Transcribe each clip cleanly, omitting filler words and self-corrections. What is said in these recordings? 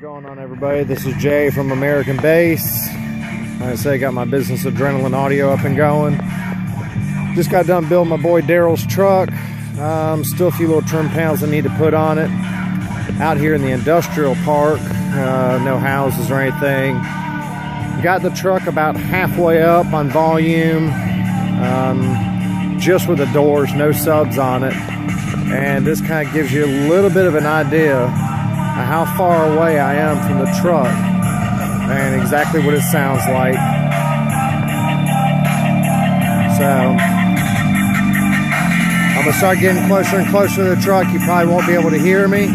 going on, everybody? This is Jay from American Bass. Like I say, got my business Adrenaline Audio up and going. Just got done building my boy Daryl's truck. Still a few little trim panels I need to put on it. Out here in the industrial park, no houses or anything. Got the truck about halfway up on volume, just with the doors, no subs on it. And this kind of gives you a little bit of an idea of how far away I am from the truck and exactly what it sounds like. So I'm gonna start getting closer and closer to the truck. You probably won't be able to hear me,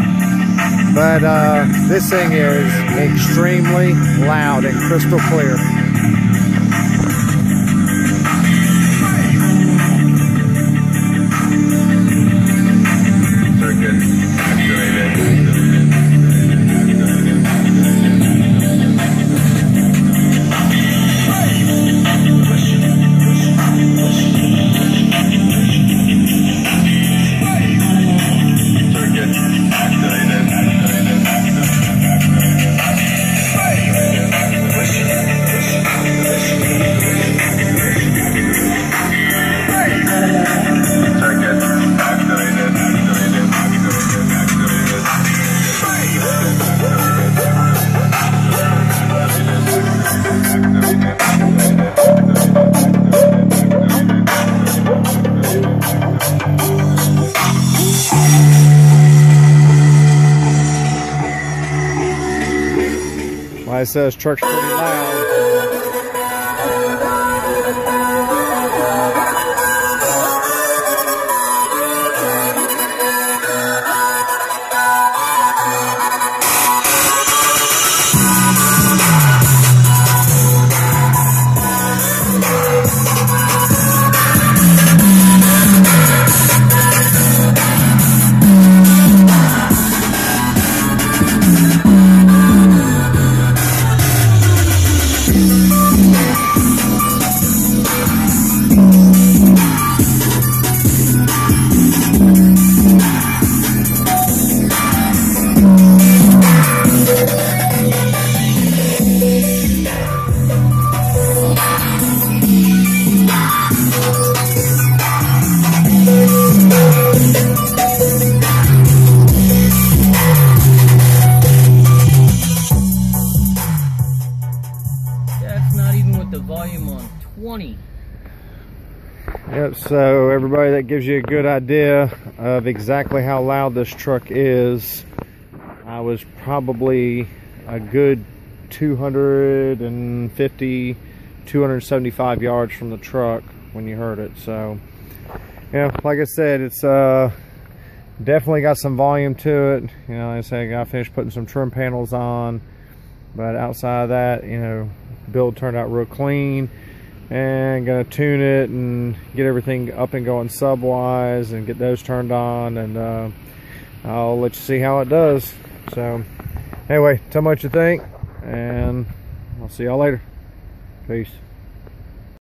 but this thing is extremely loud and crystal clear. Like I said, this truck's pretty loud. The volume on 20. Yep, so everybody, that gives you a good idea of exactly how loud this truck is. I was probably a good 250, 275 yards from the truck when you heard it. So, yeah, like I said, it's definitely got some volume to it. You know, like I said, I got finished putting some trim panels on, but outside of that, you know, build turned out real clean, and gonna tune it and get everything up and going sub-wise and get those turned on, and I'll let you see how it does. So anyway, tell me what you think, and I'll see y'all later. Peace.